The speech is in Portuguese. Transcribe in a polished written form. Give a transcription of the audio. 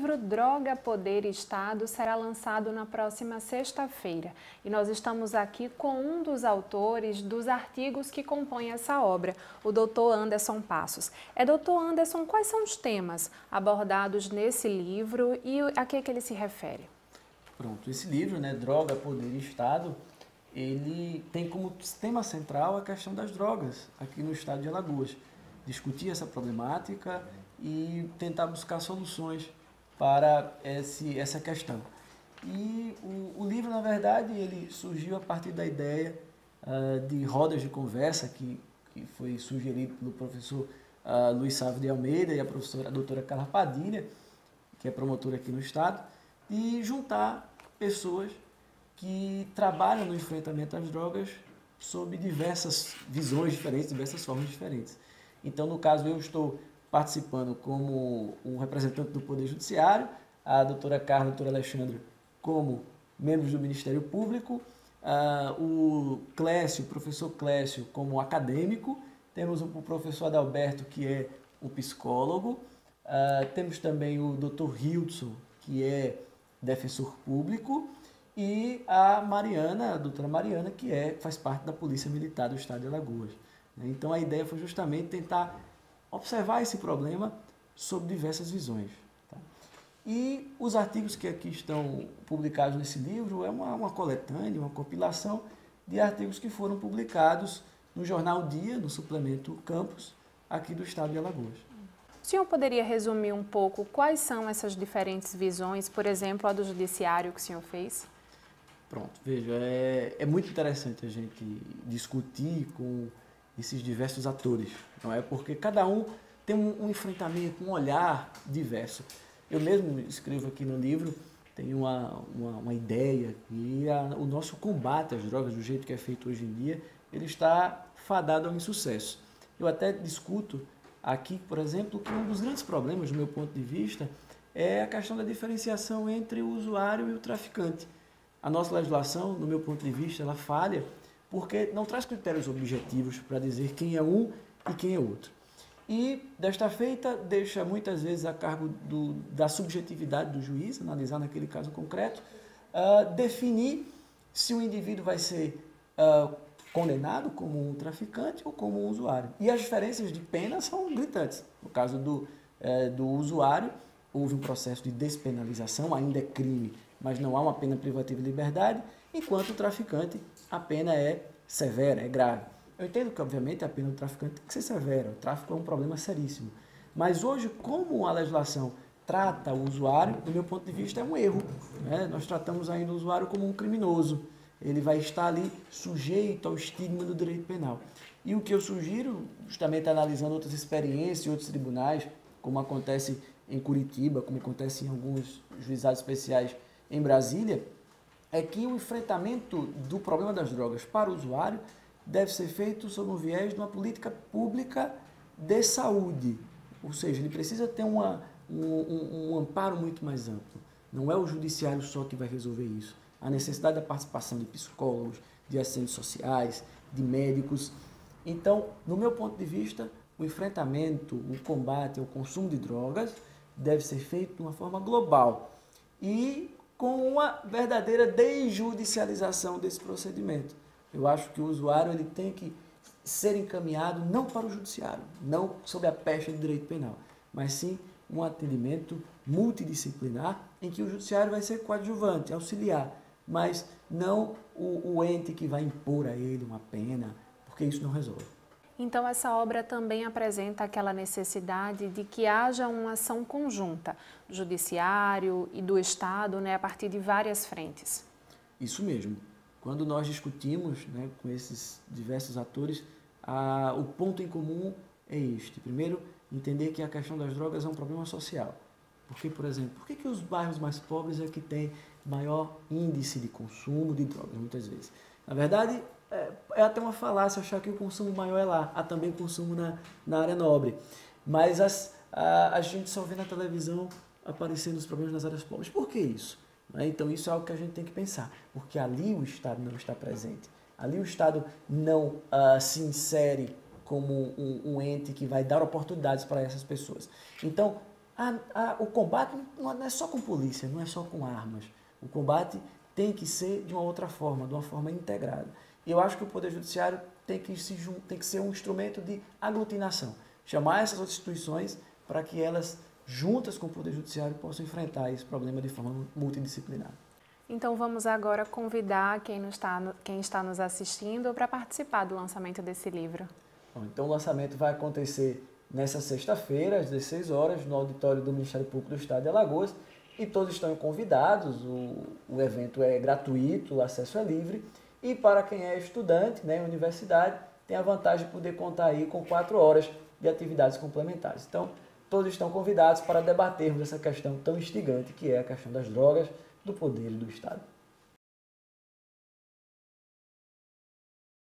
livro Droga, Poder e Estado será lançado na próxima sexta-feira e nós estamos aqui com um dos autores dos artigos que compõem essa obra, o Dr. Anderson Passos. Dr. Anderson, quais são os temas abordados nesse livro e a que ele se refere? Pronto, esse livro, Droga, Poder e Estado, ele tem como tema central a questão das drogas aqui no estado de Alagoas. Discutir essa problemática e tentar buscar soluções para essa questão. E o livro, na verdade, ele surgiu a partir da ideia de rodas de conversa que foi sugerido pelo professor Luiz Sávio de Almeida e a doutora Carla Padilha, que é promotora aqui no estado, de juntar pessoas que trabalham no enfrentamento às drogas sob diversas visões diferentes, diversas formas diferentes. Então, no caso, eu estou participando como um representante do Poder Judiciário, a doutora Carla e a doutora Alexandra como membros do Ministério Público, o Clécio, o professor Clécio como acadêmico, temos o professor Adalberto, que é o psicólogo, temos também o doutor Hildson, que é defensor público, e a Mariana, a doutora Mariana, que faz parte da Polícia Militar do Estado de Alagoas. Então a ideia foi justamente tentar observar esse problema sob diversas visões. Tá? E os artigos que aqui estão publicados nesse livro é uma coletânea, uma compilação de artigos que foram publicados no jornal Dia, no suplemento Campus, aqui do Estado de Alagoas. O senhor poderia resumir um pouco quais são essas diferentes visões, por exemplo, a do judiciário que o senhor fez? Pronto, veja, é muito interessante a gente discutir com esses diversos atores, não é? Porque cada um tem um enfrentamento, um olhar diverso. Eu mesmo escrevo aqui no livro, tenho uma ideia e o nosso combate às drogas, do jeito que é feito hoje em dia, ele está fadado ao insucesso. Eu até discuto aqui, por exemplo, que um dos grandes problemas, do meu ponto de vista, é a questão da diferenciação entre o usuário e o traficante. A nossa legislação, no meu ponto de vista, ela falha porque não traz critérios objetivos para dizer quem é um e quem é outro. E, desta feita, deixa muitas vezes a cargo da subjetividade do juiz, analisar naquele caso concreto, definir se o indivíduo vai ser condenado como um traficante ou como um usuário. E as diferenças de pena são gritantes. No caso do usuário, houve um processo de despenalização, ainda é crime, mas não há uma pena privativa de liberdade, enquanto o traficante, a pena é severa, é grave. Eu entendo que, obviamente, a pena do traficante tem que ser severa, o tráfico é um problema seríssimo. Mas hoje, como a legislação trata o usuário, do meu ponto de vista, é um erro. Nós tratamos ainda o usuário como um criminoso. Ele vai estar ali sujeito ao estigma do direito penal. E o que eu sugiro, justamente analisando outras experiências e outros tribunais, como acontece em Curitiba, como acontece em alguns juizados especiais em Brasília, é que o enfrentamento do problema das drogas para o usuário deve ser feito sob um viés de uma política pública de saúde. Ou seja, ele precisa ter um amparo muito mais amplo. Não é o judiciário só que vai resolver isso. A necessidade da participação de psicólogos, de assistentes sociais, de médicos. Então, no meu ponto de vista, o enfrentamento, o combate ao consumo de drogas deve ser feito de uma forma global e com uma verdadeira desjudicialização desse procedimento. Eu acho que o usuário ele tem que ser encaminhado não para o judiciário, não sob a pecha do direito penal, mas sim um atendimento multidisciplinar em que o judiciário vai ser coadjuvante, auxiliar, mas não o ente que vai impor a ele uma pena, porque isso não resolve. Então, essa obra também apresenta aquela necessidade de que haja uma ação conjunta do Judiciário e do Estado, a partir de várias frentes. Isso mesmo. Quando nós discutimos com esses diversos atores, o ponto em comum é este. Primeiro, entender que a questão das drogas é um problema social. Porque, por exemplo, por que os bairros mais pobres é que têm maior índice de consumo de drogas, muitas vezes? Na verdade, é até uma falácia achar que o consumo maior é lá. Há também consumo na área nobre. Mas a gente só vê na televisão aparecendo os problemas nas áreas pobres. Por que isso? Então isso é algo que a gente tem que pensar. Porque ali o Estado não está presente. Ali o Estado não se insere como um ente que vai dar oportunidades para essas pessoas. Então, O combate não é só com polícia, não é só com armas. O combate tem que ser de uma outra forma, de uma forma integrada. E eu acho que o Poder Judiciário tem que ser um instrumento de aglutinação. Chamar essas outras instituições para que elas, juntas com o Poder Judiciário, possam enfrentar esse problema de forma multidisciplinar. Então vamos agora convidar quem está nos assistindo para participar do lançamento desse livro. Bom, então o lançamento vai acontecer nessa sexta-feira, às 16 horas, no auditório do Ministério Público do Estado de Alagoas, e todos estão convidados. O evento é gratuito, o acesso é livre, e para quem é estudante, né, universidade, tem a vantagem de poder contar aí com 4 horas de atividades complementares. Então, todos estão convidados para debatermos essa questão tão instigante que é a questão das drogas, do poder e do Estado.